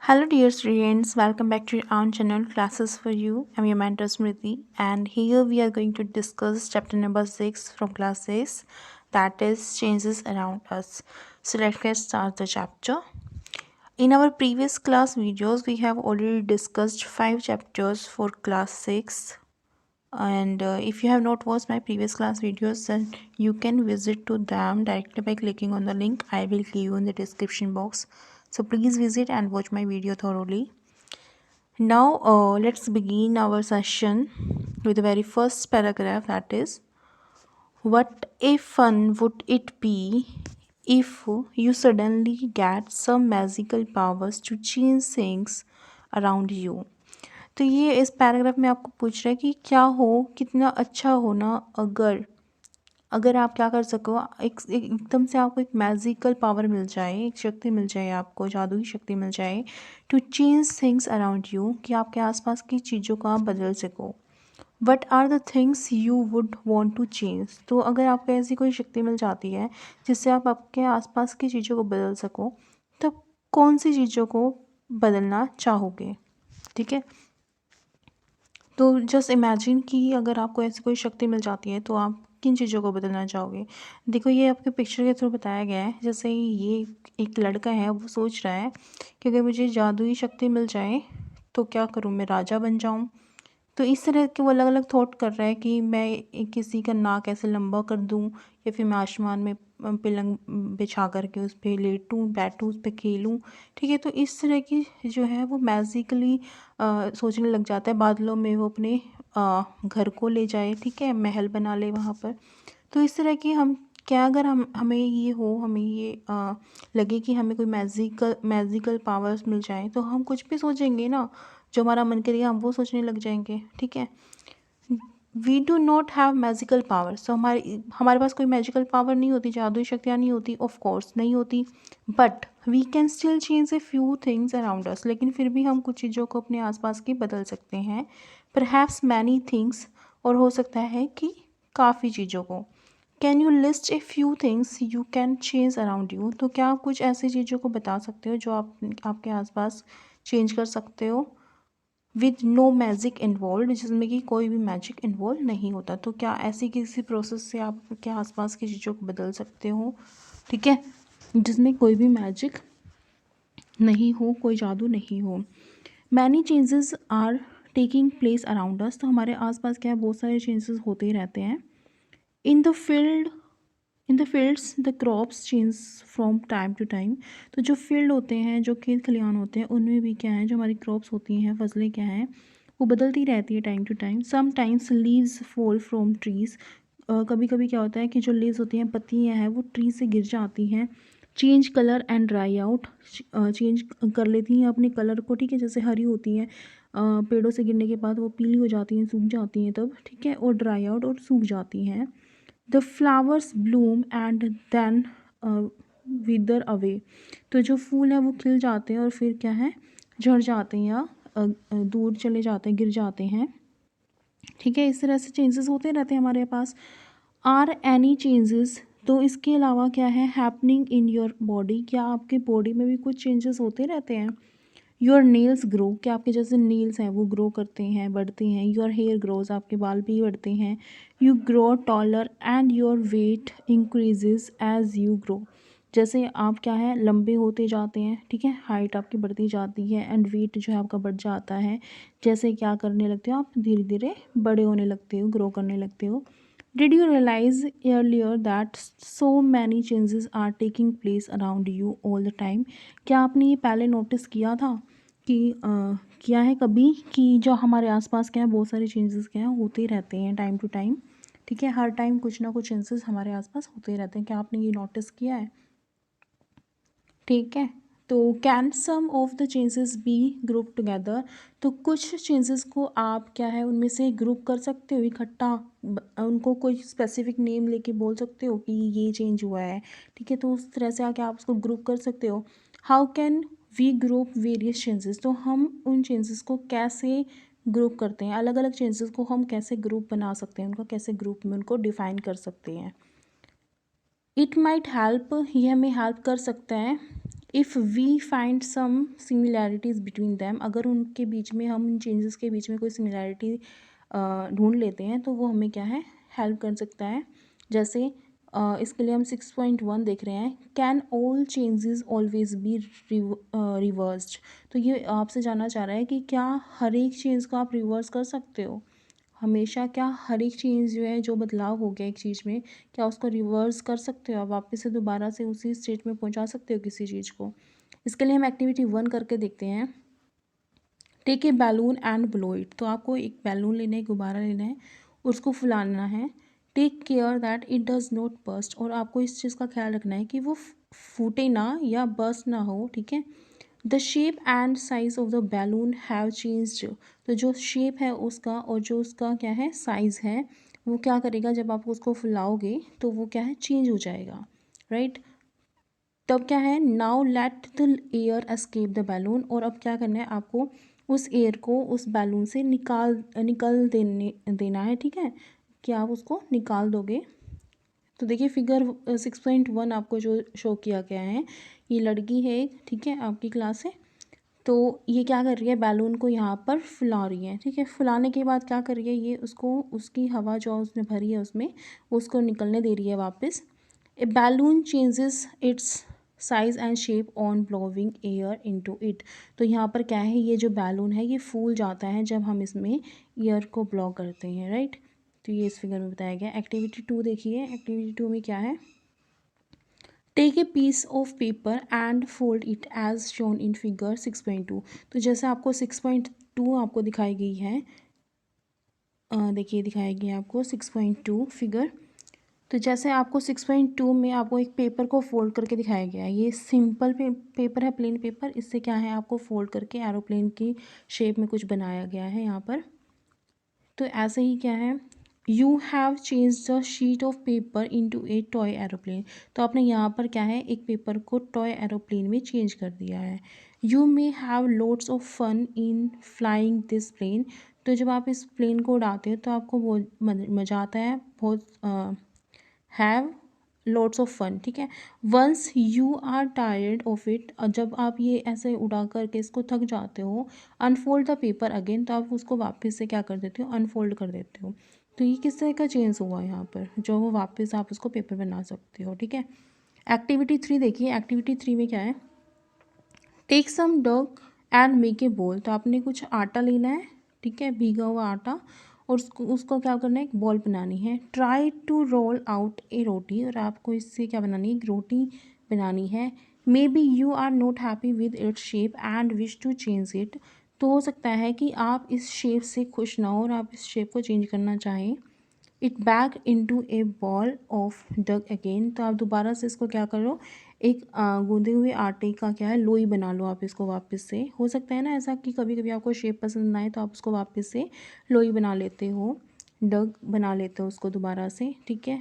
Hello, dear students. Welcome back to your own channel, Classes for You. I'm your mentor Smriti, and here we are going to discuss chapter number 6 from class 6, that is Changes Around Us. So, let's get start the chapter. In our previous class videos, we have already discussed 5 chapters for class 6. And if you have not watched my previous class videos, then you can visit to them directly by clicking on the link I will give you in the description box. So please visit and watch my video thoroughly. Now let's begin our session with the very first paragraph, that is, what a fun would it be if you suddenly get some magical powers to change things around you. तो ये इस paragraph में आपको पूछ रहा है कि क्या हो, कितना अच्छा हो ना अगर अगर आप क्या कर सको, एकदम से आपको एक मैजिकल पावर मिल जाए, एक शक्ति मिल जाए, आपको जादुई शक्ति मिल जाए to change things around you, कि आपके आसपास की चीज़ों को आप बदल सको. What are the things you would want to change. तो अगर आपको ऐसी कोई शक्ति मिल जाती है जिससे आप आपके आसपास की चीज़ों को बदल सको, तो कौन सी चीज़ों को बदलना चाहोगे. ठीक है, तो जस्ट इमेजिन कि अगर आपको ऐसी कोई शक्ति मिल जाती है तो आप किन चीज़ों को बदलना चाहोगे. देखो, ये आपके पिक्चर के थ्रू बताया गया है. जैसे ये एक लड़का है, वो सोच रहा है कि अगर मुझे जादुई शक्ति मिल जाए तो क्या करूँ, मैं राजा बन जाऊँ. तो इस तरह के वो अलग अलग थॉट कर रहा है कि मैं किसी का नाक ऐसे लंबा कर दूं, या फिर मैं आसमान में पलंग बिछा करके उस पर लेटूं, बैठूं, उस पर खेलूं. ठीक है, तो इस तरह की जो है वो मैजिकली सोचने लग जाता है. बादलों में वो अपने घर को ले जाए, ठीक है, महल बना ले वहाँ पर. तो इस तरह की हम क्या, अगर हमें ये हो, हमें ये लगे कि हमें कोई मैजिकल पावर्स मिल जाए, तो हम कुछ भी सोचेंगे ना, जो हमारा मन करेगा हम वो सोचने लग जाएंगे. ठीक है, we do not have magical power. So हमारे पास कोई मैजिकल पावर नहीं होती, जादुई शक्तियाँ नहीं होती, ऑफ कोर्स नहीं होती. But we can still change a few things around us. लेकिन फिर भी हम कुछ चीज़ों को अपने आसपास की बदल सकते हैं. परहैप्स मैनी थिंग्स, और हो सकता है कि काफ़ी चीज़ों को. Can you list A few things you can change around you. तो क्या आप कुछ ऐसी चीज़ों को बता सकते हो जो आप आपके आसपास चेंज कर सकते हो विद नो मैजिक इन्वॉल्व, जिसमें कि कोई भी मैजिक इन्वॉल्व नहीं होता. तो क्या ऐसी किसी प्रोसेस से आप के आसपास की चीज़ों को बदल सकते हो, ठीक है, जिसमें कोई भी मैजिक नहीं हो, कोई जादू नहीं हो. Many changes are taking place around us. तो हमारे आसपास क्या है, बहुत सारे चेंजेस होते ही रहते हैं. In the field in the fields the crops change from time to time. तो जो फील्ड होते हैं, जो खेत खलिहान होते हैं, उनमें भी क्या है, जो हमारी क्रॉप्स होती हैं, फसलें क्या हैं, वो बदलती रहती है time to time. Sometimes leaves fall from trees. कभी कभी क्या होता है कि जो लीव्स होती हैं, पत्तियाँ हैं, वो ट्री से गिर जाती हैं. Change colour and dry out. Change कर लेती हैं अपने कलर को, ठीक है, जैसे हरी होती हैं पेड़ों से गिरने के बाद वो पीली हो जाती हैं, सूख जाती हैं तब, ठीक है, और ड्राई आउट, और सूख जाती हैं. The flowers bloom and then wither away. तो जो फूल हैं वो खिल जाते हैं और फिर क्या है, झड़ जाते हैं, या दूर चले जाते हैं, गिर जाते हैं. ठीक है, इस तरह से चेंजेस होते रहते हैं हमारे पास. Are any changes. तो इसके अलावा क्या है, हैपनिंग इन योर बॉडी. क्या आपके बॉडी में भी कुछ चेंजेस होते रहते हैं. Your nails grow. क्या आपके जैसे नेल्स हैं वो ग्रो करते हैं, बढ़ते हैं. Your hair grows. आपके बाल भी बढ़ते हैं. You grow taller and your weight increases as you grow. जैसे आप क्या है, लंबे होते जाते हैं, ठीक है, हाइट आपकी बढ़ती जाती है, एंड वेट जो है आपका बढ़ जाता है. जैसे क्या करने लगते हो, आप धीरे धीरे बड़े होने लगते हो, ग्रो करने लगते हो. Did you realize earlier that so many changes are taking place around you all the time. क्या आपने ये पहले नोटिस किया था कि किया है कभी, कि जो हमारे आसपास क्या है, बहुत सारे चेंजेस क्या है होते ही रहते हैं टाइम टू टाइम. ठीक है, हर टाइम कुछ ना कुछ चेंजेस हमारे आसपास होते ही रहते हैं. क्या आपने ये नोटिस किया है. ठीक है, तो can some of the changes be group together. तो कुछ चेंजेस को आप क्या है, उनमें से ग्रुप कर सकते हो इकट्ठा, उनको कोई स्पेसिफिक नेम लेके बोल सकते हो कि ये चेंज हुआ है. ठीक है, तो उस तरह से आके आप उसको ग्रुप कर सकते हो. How can we group various changes. तो हम उन चेंजेस को कैसे ग्रुप करते हैं, अलग अलग चेंजेस को हम कैसे ग्रुप बना सकते हैं, उनका कैसे ग्रुप में उनको डिफाइन कर सकते हैं. It might help. ये हमें हेल्प कर सकता है if we find some similarities between them, अगर उनके बीच में, हम इन चेंजेस के बीच में कोई सिमिलैरिटी ढूंढ लेते हैं तो वो हमें क्या है, हेल्प कर सकता है। जैसे इसके लिए हम 6.1 देख रहे हैं, can all changes always be reversed. तो ये आपसे जानना चाह रहा है कि क्या हर एक चीज़ को आप रिवर्स कर सकते हो, हमेशा क्या हर एक चीज़ जो है, जो बदलाव हो गया एक चीज़ में, क्या उसको रिवर्स कर सकते हो आप, वापस से दोबारा से उसी स्टेट में पहुंचा सकते हो किसी चीज़ को। इसके लिए हम एक्टिविटी 1 करके देखते हैं। Take a balloon and blow it. तो आपको एक बैलून लेना है, गुब्बारा लेना है, उसको फुलाना है। Take care that it does not burst, और आपको इस चीज़ का ख्याल रखना है कि वो फूटे ना या बस्ट ना हो, ठीक है। The shape and size of the balloon have changed. तो जो शेप है उसका और जो उसका क्या है साइज़ है, वो क्या करेगा, जब आप उसको फुलाओगे तो वो क्या है, चेंज हो जाएगा, राइट। तब क्या है, now let the air escape the balloon, और अब क्या करना है आपको, उस एयर को उस बैलून से निकल देना है, ठीक है, कि आप उसको निकाल दोगे। तो देखिए फिगर 6.1 आपको जो शो किया गया है, ये लड़की है एक, ठीक है, आपकी क्लास है। तो ये क्या कर रही है, बैलून को यहाँ पर फुला रही है, ठीक है। फुलाने के बाद क्या कर रही है, ये उसको, उसकी हवा जो उसने भरी है उसमें, उसको निकलने दे रही है वापस। A balloon changes its size and shape on blowing air into it. तो यहाँ पर क्या है, ये जो बैलून है ये फूल जाता है जब हम इसमें एयर को ब्लो करते हैं, राइट। तो ये इस फिगर में बताया गया। एक्टिविटी 2 देखिए, एक्टिविटी 2 में क्या है, take a piece of paper and fold it as shown in figure 6.2। तो जैसे आपको 6.2 आपको दिखाई गई है, देखिए दिखाई गई है आपको 6.2 फिगर। तो जैसे आपको 6.2 में आपको एक पेपर को फोल्ड करके दिखाया गया है, ये सिंपल पेपर है, प्लेन पेपर, इससे क्या है आपको फोल्ड करके एरोप्लेन की शेप में कुछ बनाया गया है यहाँ पर। तो ऐसे ही क्या है, you have change the sheet of paper into A toy aeroplane. तो आपने यहाँ पर क्या है, एक पेपर को टॉय एरोप्लेन में चेंज कर दिया है। You may have loads of fun in flying this plane. तो जब आप इस प्लेन को उड़ाते हो तो आपको बहुत मज़ा आता है, बहुत हैव लोड्स ऑफ फन, ठीक है। Once you are tired of it, जब आप ये ऐसे उड़ा करके इसको थक जाते हो, अनफोल्ड द पेपर अगेन, तो आप उसको वापस से क्या कर देते हो, अनफोल्ड कर देते हो। तो ये किस तरह का चेंज हुआ यहाँ पर, जो वो वापस आप उसको पेपर बना सकते हो, ठीक है। एक्टिविटी 3 देखिए, एक्टिविटी 3 में क्या है, take some dough and make a ball. तो आपने कुछ आटा लेना है, ठीक है, भीगा हुआ आटा, और उसको क्या करना है, एक बॉल बनानी है। Try to role out a रोटी, और आपको इससे क्या बनानी है, एक रोटी बनानी है। Maybe you are not happy with its shape and wish to change it. तो हो सकता है कि आप इस शेप से खुश ना हो और आप इस शेप को चेंज करना चाहें। It back into a ball of dough again. तो आप दोबारा से इसको क्या करो, एक गूंदे हुए आटे का क्या है, लोई बना लो आप इसको वापस से। हो सकता है ना ऐसा कि कभी कभी आपको शेप पसंद ना आए तो आप उसको वापस से लोई बना लेते हो, डग बना लेते हो उसको दोबारा से, ठीक है।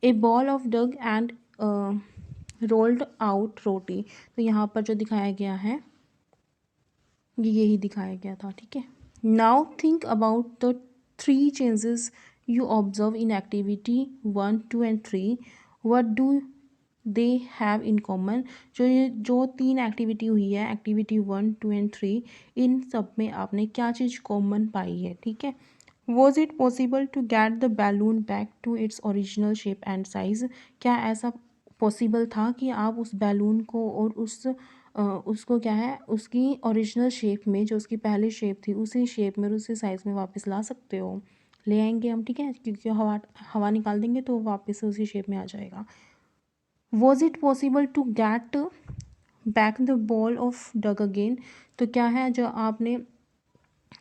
A ball of dough and rolled out roti. तो यहाँ पर जो दिखाया गया है ये यही दिखाया गया था, ठीक है। Now think about the 3 changes you observe in activity 1, 2 and 3. what do they have in common? जो 3 एक्टिविटी हुई है, एक्टिविटी 1, 2 एंड 3, इन सब में आपने क्या चीज़ कॉमन पाई है, ठीक है। Was it possible to get the balloon back to its original shape and size. क्या ऐसा पॉसिबल था कि आप उस बैलून को और उसको क्या है, उसकी ओरिजिनल शेप में, जो उसकी पहली शेप थी उसी शेप में और उसी साइज़ में वापस ला सकते हो। ले आएंगे हम, ठीक है, क्योंकि हवा हवा निकाल देंगे तो वापस से उसी शेप में आ जाएगा। Was it possible to get back the ball of dough again. तो क्या है, जो आपने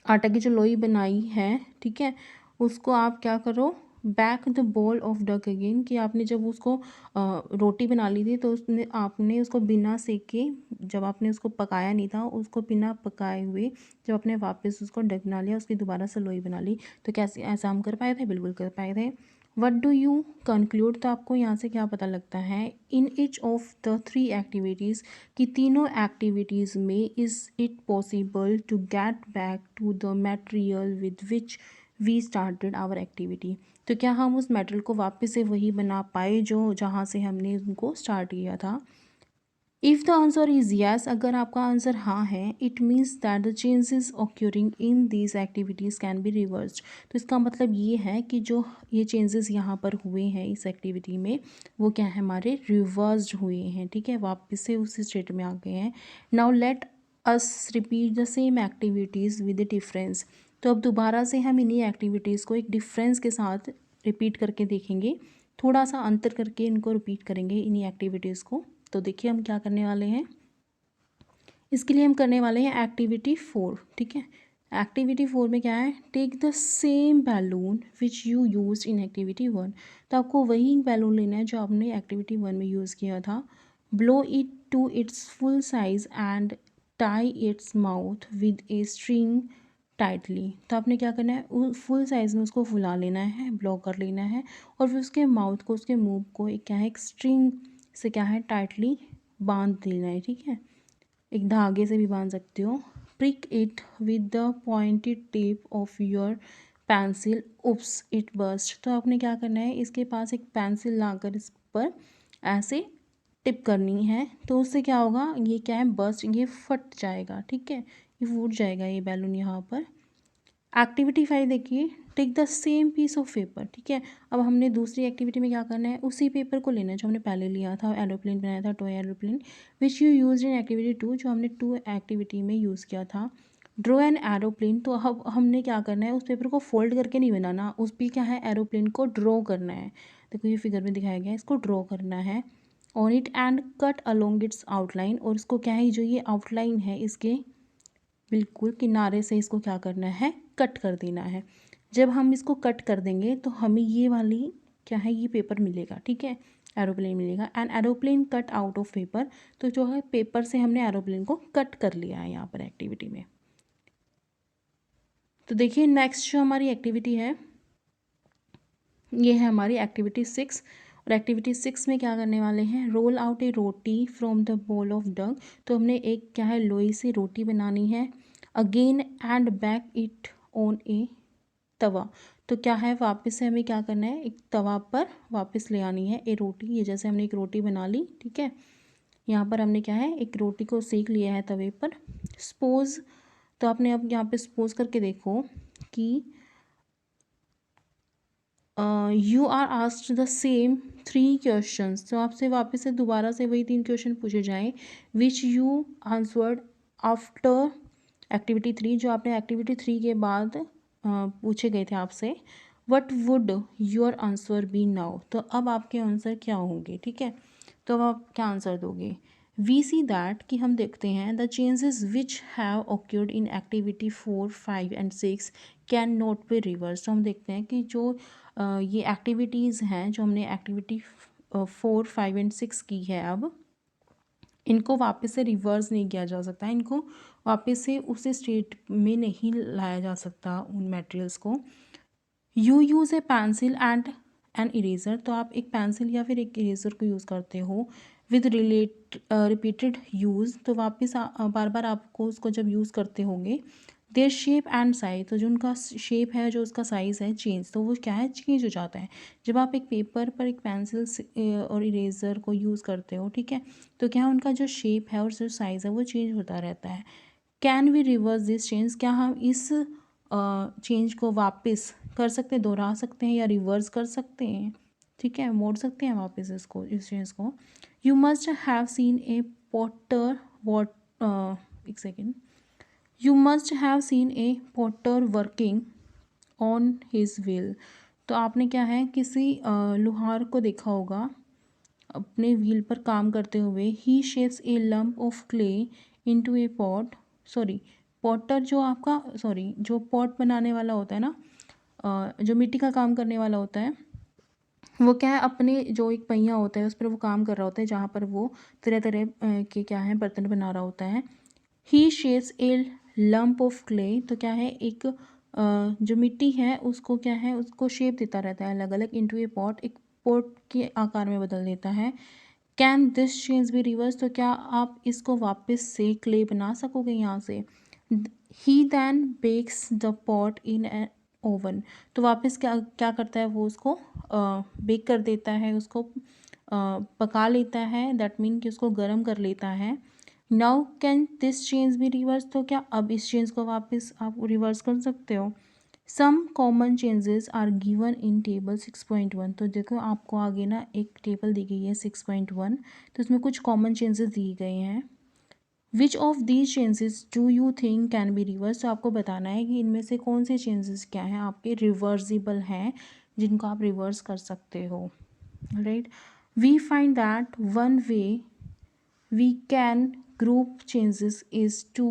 आटा की जो लोई बनाई है, ठीक है, उसको आप क्या करो, back the ball of duck again, कि आपने जब उसको रोटी बना ली थी तो उसने आपने उसको बिना सेके, जब आपने उसको पकाया नहीं था, उसको बिना पकाए हुए जब आपने वापस उसको डक बना लिया, उसकी दोबारा से लोई बना ली, तो कैसे ऐसा हम कर पाए थे, बिल्कुल कर पाए थे। What do you conclude. तो आपको यहाँ से क्या पता लगता है, in each of the 3 activities, कि तीनों एक्टिविटीज़ में is it possible to get back to the material with which we started our activity. तो क्या हम उस मटेरियल को वापस से वही बना पाए जो जहाँ से हमने उनको स्टार्ट किया था। If the answer is yes, अगर आपका आंसर हाँ है, it means that the changes occurring in these activities can be reversed. तो इसका मतलब ये है कि जो ये चेंजेस यहाँ पर हुए हैं इस एक्टिविटी में, वो क्या है, हमारे रिवर्स्ड हुए हैं, ठीक है, वापस से उसी स्टेट में आ गए हैं। Now let us repeat the same activities with the difference. तो अब दोबारा से हम इन्हीं एक्टिविटीज़ को एक डिफरेंस के साथ रिपीट करके देखेंगे, थोड़ा सा अंतर करके इनको रिपीट करेंगे इन्हीं एक्टिविटीज़ को। तो देखिए हम क्या करने वाले हैं, इसके लिए हम करने वाले हैं एक्टिविटी 4, ठीक है। एक्टिविटी 4 में क्या है, take the same balloon which you use in activity 1। तो आपको वही बैलून लेना है जो आपने एक्टिविटी 1 में यूज़ किया था। Blow it to its full size and tie its mouth with a string tightly. तो आपने क्या करना है, फुल साइज़ में उसको फुला लेना है, ब्लॉ कर लेना है, और फिर उसके माउथ को, उसके मुंह को एक क्या है, एक स्ट्रिंग से क्या है, टाइटली बांध देना है, ठीक है। एक धागे से भी बांध सकते हो। Prick it with the pointed tip of your pencil, oops it burst. तो आपने क्या करना है, इसके पास एक पेंसिल लाकर इस पर ऐसे टिप करनी है, तो उससे क्या होगा, ये क्या है, बर्स्ट, ये फट जाएगा, ठीक है, ये फूट जाएगा ये बैलून यहाँ पर। एक्टिविटी 5 देखिए, take the same piece of paper, ठीक है। अब हमने दूसरी एक्टिविटी में क्या करना है, उसी पेपर को लेना है जो हमने पहले लिया था, एरोप्लेन बनाया था, toy aeroplane, which you use in activity 2, जो हमने 2 एक्टिविटी में यूज़ किया था। Draw an aeroplane. तो अब हमने क्या करना है, उस पेपर को फोल्ड करके नहीं बनाना, उस पर क्या है, एरोप्लेन को ड्रॉ करना है। देखो ये फिगर में दिखाया गया है, इसको ड्रॉ करना है on it and cut along it's outline. और इसको क्या है, जो ये आउटलाइन है इसके बिल्कुल किनारे से इसको क्या करना है, कट कर देना है। जब हम इसको कट कर देंगे तो हमें ये वाली क्या है, ये पेपर मिलेगा, ठीक है, एरोप्लेन मिलेगा। And aeroplane cut out of paper. तो जो है पेपर से हमने एरोप्लेन को कट कर लिया है यहाँ पर एक्टिविटी में। तो देखिए नेक्स्ट जो हमारी एक्टिविटी है, ये है हमारी एक्टिविटी 6। और एक्टिविटी 6 में क्या करने वाले हैं, roll out a roti from the bowl of dough. तो हमने एक क्या है, लोई से रोटी बनानी है। Again and bake it on a tava. तो क्या है, वापस से हमें क्या करना है, एक तवा पर वापस ले आनी है ए रोटी। ये जैसे हमने एक रोटी बना ली, ठीक है, यहाँ पर हमने क्या है, एक रोटी को सेक लिया है तवे पर। सपोज, तो आपने अब यहाँ पे सपोज करके देखो कि you are asked the same 3 questions. तो आपसे वापस से दोबारा से वही 3 क्वेश्चन पूछे जाएं, which you answered after activity 3, जो आपने एक्टिविटी 3 के बाद पूछे गए थे आपसे। What would your answer be now. तो अब आपके आंसर क्या होंगे, ठीक है, तो अब आप क्या आंसर दोगे। वी सी दैट, कि हम देखते हैं, the changes which have occurred in activity 4, 5 and 6 can not be reverse. तो हम देखते हैं कि जो ये एक्टिविटीज़ हैं, जो हमने एक्टिविटी 4, 5 एंड 6 की है, अब इनको वापस से रिवर्स नहीं किया जा सकता, इनको वापस से उस स्टेट में नहीं लाया जा सकता उन मटेरियल्स को। You use a pencil and an eraser. तो आप एक पेंसिल या फिर एक इरेज़र को यूज़ करते हो विद रिपीटेड यूज़। तो वापस बार बार आपको उसको जब यूज़ करते होंगे, देयर शेप एंड साइज। तो जो उनका शेप है, जो उसका साइज़ है, चेंज, तो वो क्या है, चेंज हो जाता है। जब आप एक पेपर पर एक पेंसिल और इरेज़र को यूज़ करते हो, ठीक है, तो क्या उनका जो शेप है और जो साइज़ है वो चेंज होता रहता है। Can we reverse this change. क्या हम इस चेंज को वापस कर सकते हैं, दोहरा सकते हैं या रिवर्स कर सकते हैं, ठीक है, मोड़ सकते हैं वापस इसको, इस चेंज को। You must have seen a potter what एक second, you must have seen a potter working on his wheel. तो आपने क्या है, किसी लोहार को देखा होगा अपने व्हील पर काम करते हुए। He shapes a lump of clay into a pot. Sorry, potter जो आपका, सॉरी, जो पॉट बनाने वाला होता है ना, जो मिट्टी का काम करने वाला होता है, वो क्या है, अपने जो एक पहिया होता है उस पर वो काम कर रहा होता है, जहाँ पर वो तरह तरह के क्या है, बर्तन बना रहा होता है। He shapes a lump of clay. तो क्या है, एक जो मिट्टी है उसको क्या है, उसको शेप देता रहता है अलग अलग, इनटू ए पॉट, एक पॉट के आकार में बदल देता है। Can this change B reverse. तो क्या आप इसको वापस से क्ले बना सकोगे यहाँ से। He then bakes the pot in an oven. तो वापस क्या क्या करता है, वो उसको बेक कर देता है, उसको पका लेता है, दैट मीन कि उसको गर्म कर लेता है। Now can this change B reverse, तो क्या अब इस चेंज को वापस आप रिवर्स कर सकते हो। Some common changes are given in table 6.1, तो देखो आपको आगे ना एक टेबल दी गई है 6.1, तो इसमें कुछ कॉमन चेंजेस दिए गए हैं। Which of these changes do you think can be reverse, तो आपको बताना है कि इनमें से कौन से चेंजेस क्या हैं आपके रिवर्सिबल हैं, जिनको आप रिवर्स कर सकते हो। Right, we find that one way we can group changes is to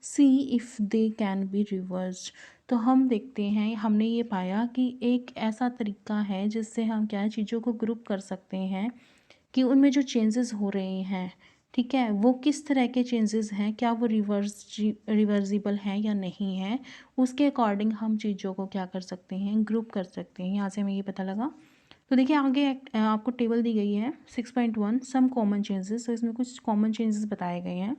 see if they can be reversed, तो हम देखते हैं, हमने ये पाया कि एक ऐसा तरीका है जिससे हम क्या है चीज़ों को ग्रुप कर सकते हैं कि उनमें जो चेंजेस हो रहे हैं, ठीक है, वो किस तरह के चेंजेस हैं, क्या वो रिवर्सिबल हैं या नहीं है, उसके अकॉर्डिंग हम चीज़ों को क्या कर सकते हैं, ग्रुप कर सकते हैं। यहाँ से हमें ये पता लगा। तो देखिए आगे आपको टेबल दी गई है 6.1 सम कॉमन चेंजेस, तो इसमें कुछ कॉमन चेंजेस बताए गए हैं।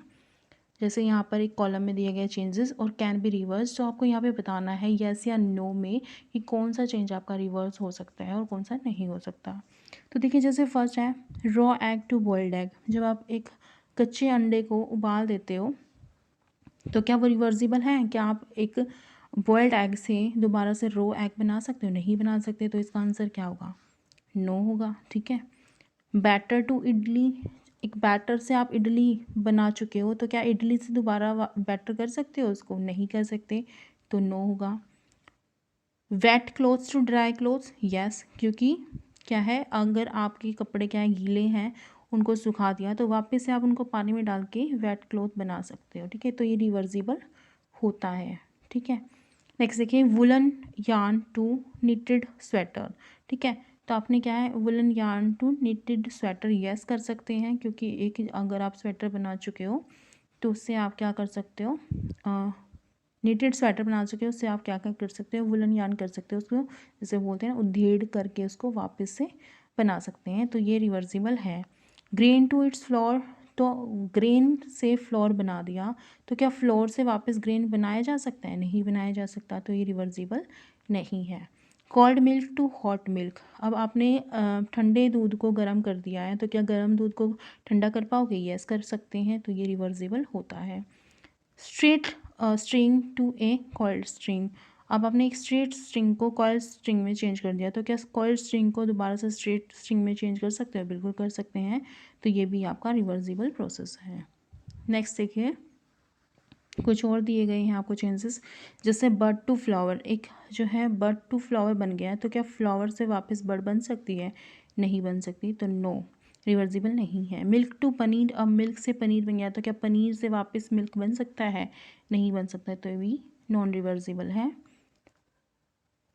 जैसे यहाँ पर एक कॉलम में दिए गए चेंजेस और कैन बी रिवर्स, तो आपको यहाँ पे बताना है येस या नो में कि कौन सा चेंज आपका रिवर्स हो सकता है और कौन सा नहीं हो सकता। तो देखिए जैसे फर्स्ट है raw egg to boiled egg, जब आप एक कच्चे अंडे को उबाल देते हो तो क्या वो रिवर्सिबल है, क्या आप एक बॉइल्ड एग से दोबारा से रॉ एग बना सकते हो, नहीं बना सकते, तो इसका आंसर क्या होगा, नो होगा। ठीक है, बैटर टू इडली, एक बैटर से आप इडली बना चुके हो तो क्या इडली से दोबारा बैटर कर सकते हो उसको, नहीं कर सकते, तो नो होगा। Wet clothes to dry clothes, yes, क्योंकि क्या है अगर आपके कपड़े क्या है गीले हैं उनको सुखा दिया तो वापस से आप उनको पानी में डाल के वेट क्लोथ बना सकते हो। ठीक है, तो ये रिवर्सिबल होता है। ठीक है, नेक्स्ट देखिए woollen yarn to knitted sweater. ठीक है, तो आपने क्या है woollen yarn to knitted sweater yes कर सकते हैं, क्योंकि एक अगर आप स्वेटर बना चुके हो तो उससे आप क्या कर सकते हो, निटेड स्वेटर बना चुके हो उससे आप क्या क्या कर सकते हो, वुलन यार्न कर सकते हो, उसको जैसे बोलते हैं उधेड़ करके उसको वापस से बना सकते हैं, तो ये रिवर्सिबल है। ग्रेन टू इट्स फ्लोर, तो ग्रेन से फ्लोर बना दिया तो क्या फ्लोर से वापस ग्रेन बनाया जा सकता है, नहीं बनाया जा सकता, तो ये रिवर्सिबल नहीं है। Cold milk to hot milk, अब आपने ठंडे दूध को गर्म कर दिया है तो क्या गर्म दूध को ठंडा कर पाओगे, यस कर सकते हैं, तो ये रिवर्सिबल होता है। Straight string to a coiled string, अब आपने एक स्ट्रेट स्ट्रिंग को कॉल्ड स्ट्रिंग में चेंज कर दिया तो क्या कॉल्ड स्ट्रिंग को दोबारा से स्ट्रेट स्ट्रिंग में चेंज कर सकते हो, बिल्कुल कर सकते हैं, तो ये भी आपका रिवर्सिबल प्रोसेस है। नेक्स्ट देखिए कुछ और दिए गए हैं आपको चेंजेस, जैसे बर्ड टू फ्लावर, एक जो है बर्ड टू फ्लावर बन गया है तो क्या फ्लावर से वापस बर्ड बन सकती है, नहीं बन सकती, तो नो रिवर्सिबल नहीं है। मिल्क टू पनीर, अब मिल्क से पनीर बन गया तो क्या पनीर से वापस मिल्क बन सकता है, नहीं बन सकता, तो ये भी नॉन रिवर्सिबल है।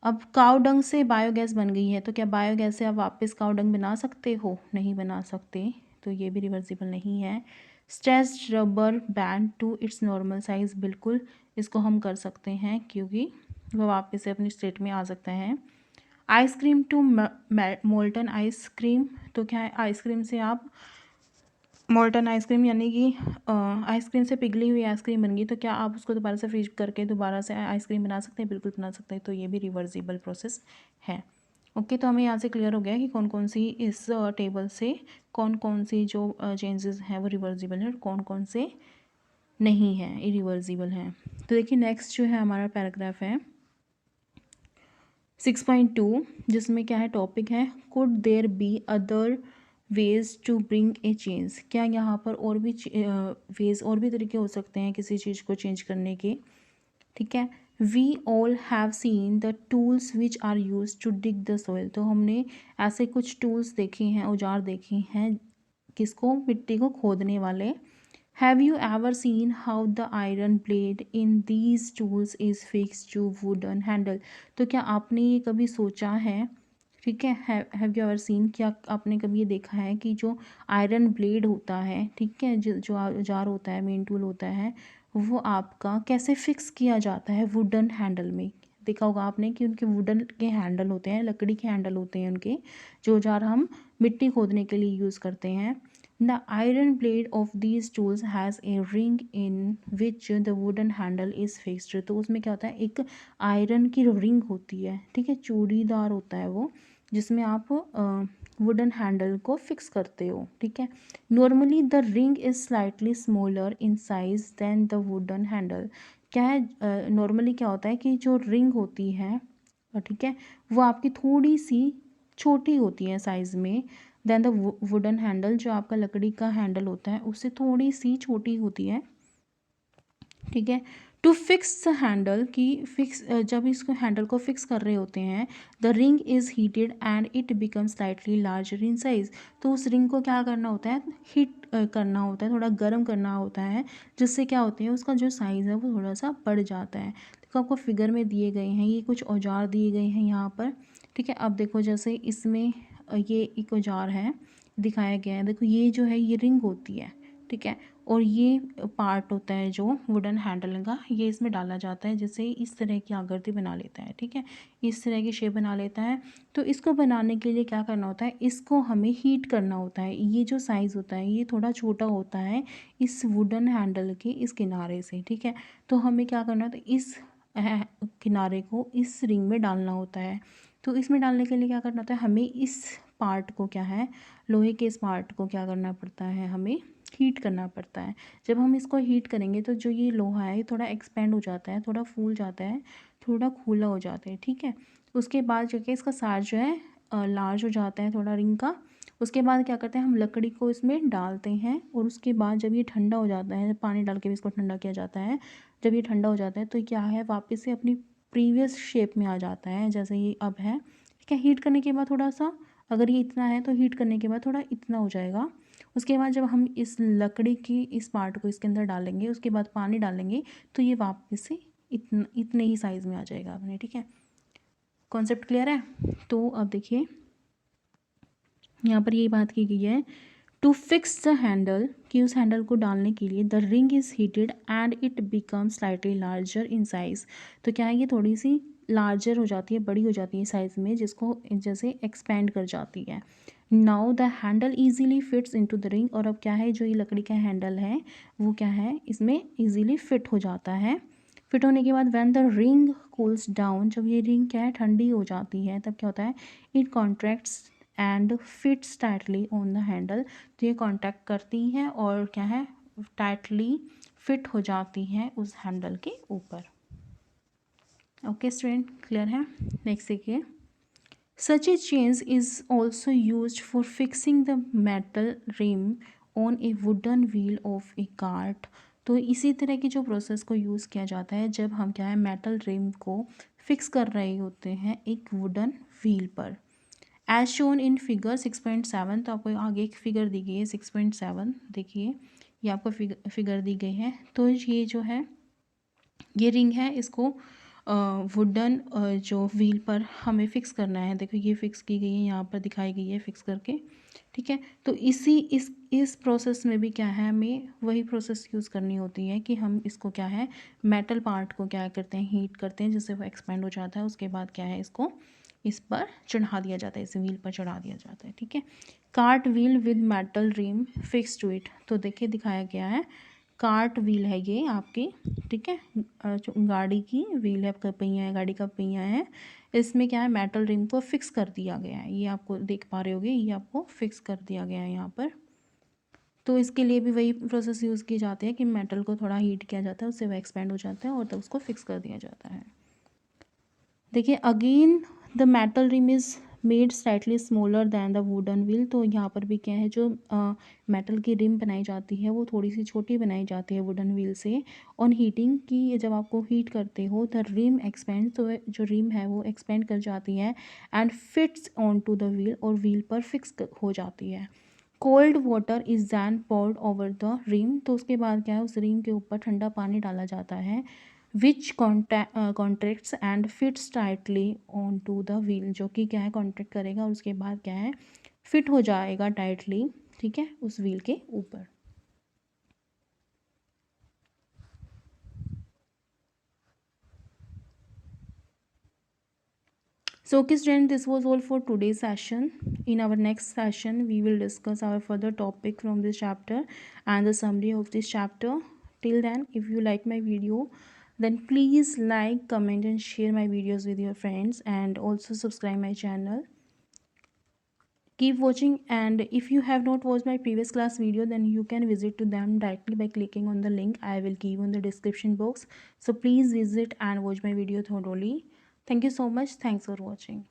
अब काव डंग से बायोगैस बन गई है तो क्या बायोगैस से आप वापस काव डंग बना सकते हो, नहीं बना सकते, तो ये भी रिवर्सिबल नहीं है। Stretched rubber band to its normal size, बिल्कुल इसको हम कर सकते हैं क्योंकि वह वापस से अपनी स्टेट में आ सकता है। आइसक्रीम टू मोल्टन आइसक्रीम, तो क्या है आइसक्रीम से आप मोल्टन आइसक्रीम यानी कि आइसक्रीम से पिघली हुई आइसक्रीम बन गई तो क्या आप उसको दोबारा से फ्रीज करके दोबारा से आइसक्रीम बना सकते हैं, बिल्कुल बना सकते हैं, तो ये भी रिवर्सिबल प्रोसेस है। ओके, तो हमें यहाँ से क्लियर हो गया कि कौन कौन सी इस टेबल से कौन कौन सी जो चेंजेस हैं वो रिवर्सिबल है और कौन कौन से नहीं हैं, इरिवर्सिबल हैं। तो देखिए नेक्स्ट जो है हमारा पैराग्राफ है 6.2, जिसमें क्या है टॉपिक है could there be other ways to bring a change, क्या यहाँ पर और भी वेज और भी तरीके हो सकते हैं किसी चीज़ को चेंज करने के। ठीक है, we all have seen the tools which are use to dig the soil, तो हमने ऐसे कुछ टूल्स देखे हैं, औजार देखे हैं किसको, मिट्टी को खोदने वाले। Have you ever seen how the iron blade in these tools is fix to wooden handle, तो क्या आपने ये कभी सोचा है, ठीक है, हैव यू एवर सीन, क्या आपने कभी ये देखा है कि जो आयरन ब्लेड होता है, ठीक है, जो औजार होता है, मेन टूल होता है, वो आपका कैसे फिक्स किया जाता है वुडन हैंडल में। देखा होगा आपने कि उनके वुडन के हैंडल होते हैं, लकड़ी के हैंडल होते हैं उनके, जो औजार हम मिट्टी खोदने के लिए यूज़ करते हैं। The iron blade of these tools has a ring in which the wooden handle is fixed, तो उसमें क्या होता है एक आयरन की रिंग होती है, ठीक है, चूड़ीदार होता है वो, जिसमें आप वुडन हैंडल को फिक्स करते हो, ठीक है। Normally the ring is slightly smaller in size then the wooden handle. क्या है, नॉर्मली क्या होता है कि जो रिंग होती है, ठीक है, वो आपकी थोड़ी सी छोटी होती है साइज़ में देन द वुडन हैंडल। जो आपका लकड़ी का हैंडल होता है उससे थोड़ी सी छोटी होती है, ठीक है। टू फिक्स द हैंडल की फिक्स, जब इसको हैंडल को फिक्स कर रहे होते हैं, the ring is heated and it become slightly larger in size. तो उस रिंग को क्या करना होता है, हीट करना होता है, थोड़ा गर्म करना होता है, जिससे क्या होते हैं उसका जो साइज़ है वो थोड़ा सा बढ़ जाता है। देखो आपको फिगर में दिए गए हैं, ये कुछ औजार दिए गए हैं यहाँ पर, ठीक है। अब देखो जैसे इसमें ये एक औजार है दिखाया गया है, देखो ये जो है ये रिंग होती है, ठीक है। और ये पार्ट होता है जो वुडन हैंडल का, ये इसमें डाला जाता है, जिससे इस तरह की आकृति बना लेता है, ठीक है, इस तरह की शेप बना लेता है। तो इसको बनाने के लिए क्या करना होता है, इसको हमें हीट करना होता है। ये जो साइज़ होता है ये थोड़ा छोटा होता है इस वुडन हैंडल के इस किनारे से, ठीक है। तो हमें क्या करना होता है, इस किनारे को इस रिंग में डालना होता है। तो इसमें डालने के लिए क्या करना होता है, हमें इस पार्ट को क्या है, लोहे के इस पार्ट को क्या करना पड़ता है, हमें हीट करना पड़ता है। जब हम इसको हीट करेंगे तो जो ये लोहा है ये थोड़ा एक्सपेंड हो जाता है, थोड़ा फूल जाता है, थोड़ा खुला हो जाता है, ठीक है। उसके बाद जो कि इसका साइज जो है लार्ज हो जाता है थोड़ा रिंग का। उसके बाद क्या करते हैं, हम लकड़ी को इसमें डालते हैं और उसके बाद जब ये ठंडा हो जाता है, पानी डाल के भी इसको ठंडा किया जाता है, जब ये ठंडा हो जाता है तो क्या है, वापस से अपनी प्रीवियस शेप में आ जाता है जैसे ये अब है, ठीक है। हीट करने के बाद थोड़ा सा, अगर ये इतना है तो हीट करने के बाद थोड़ा इतना हो जाएगा। उसके बाद जब हम इस लकड़ी की इस पार्ट को इसके अंदर डालेंगे, उसके बाद पानी डालेंगे, तो ये वापस से इतने ही साइज़ में आ जाएगा अपने, ठीक है। कॉन्सेप्ट क्लियर है। तो अब देखिए यहाँ पर ये बात की गई है, टू फिक्स द हैंडल, कि उस हैंडल को डालने के लिए the ring is heated and it become slightly larger in size. तो क्या है, ये थोड़ी सी लार्जर हो जाती है, बड़ी हो जाती है साइज़ में, जिसको जैसे एक्सपेंड कर जाती है। Now the handle easily fits into the ring. और अब क्या है, जो ये लकड़ी का हैंडल है वो क्या है, इसमें ईजीली फिट हो जाता है। फिट होने के बाद when the ring cools down, जब ये रिंग क्या है ठंडी हो जाती है, तब क्या होता है, it contracts and fits tightly on the handle. तो ये कॉन्टैक्ट करती हैं और क्या है, टाइटली फिट हो जाती हैं उस हैंडल के ऊपर। ओके स्टूडेंट, क्लियर है। नेक्स्ट देखिए, such a change is also use for fixing the metal rim on a wooden wheel of a cart. तो इसी तरह की जो प्रोसेस को यूज़ किया जाता है जब हम क्या है, मेटल रिम को फिक्स कर रहे होते हैं एक वुडन व्हील पर। As shown in figure 6.7। तो आपको आगे एक फिगर दी गई है 6.7, देखिए ये आपको फिगर दी गई है। तो ये जो है ये रिंग है, इसको वुडन जो व्हील पर हमें फिक्स करना है। देखो ये फिक्स की गई है, यहाँ पर दिखाई गई है फिक्स करके, ठीक है। तो इस प्रोसेस में भी क्या है, हमें वही प्रोसेस यूज़ करनी होती है कि हम इसको क्या है, मेटल पार्ट को क्या करते हैं, हीट करते हैं, जिससे वो एक्सपेंड हो जाता है। उसके बाद क्या है, इसको इस पर चढ़ा दिया जाता है, इस व्हील पर चढ़ा दिया जाता है, ठीक है। Cart wheel with metal rim fix to it. तो देखिए दिखाया गया है, कार्ट व्हील है ये आपकी, ठीक है, जो गाड़ी की व्हील है, आपका पहिया है, गाड़ी का पहिया है, इसमें क्या है, मेटल रिम को फिक्स कर दिया गया है। ये आपको देख पा रहे होगे, ये आपको फिक्स कर दिया गया है यहाँ पर। तो इसके लिए भी वही प्रोसेस यूज़ की जाती है कि मेटल को थोड़ा हीट किया जाता है, उससे वो एक्सपेंड हो जाता है और तब उसको फिक्स कर दिया जाता है। देखिए again the metal rim is made slightly smaller than the wooden wheel. तो यहाँ पर भी क्या है, जो मेटल की रिम बनाई जाती है वो थोड़ी सी छोटी बनाई जाती है वुडन व्हील से। ऑन हीटिंग की, जब आपको हीट करते हो द रिम एक्सपेंड, तो जो रिम है वो एक्सपेंड कर जाती है and fits on to the wheel, और व्हील पर फिक्स हो जाती है। Cold water is then poured over the rim. तो उसके बाद क्या है, उस रिम के ऊपर ठंडा पानी डाला जाता है, which contracts and fits tightly on to the wheel, जो कि क्या है, कॉन्ट्रैक्ट करेगा और उसके बाद क्या है, फिट हो जाएगा टाइटली, ठीक है, उस व्हील के ऊपर। So okay student, this was all for today's session. In our next session we will discuss our further topic from this chapter and the summary of this chapter. Till then, if you like my video, then please like, comment and share my videos with your friends, and also subscribe my channel. Keep watching, and if you have not watched my previous class video, then you can visit to them directly by clicking on the link I will give in the description box. So please visit and watch my video thoroughly. Thank you so much. Thanks for watching.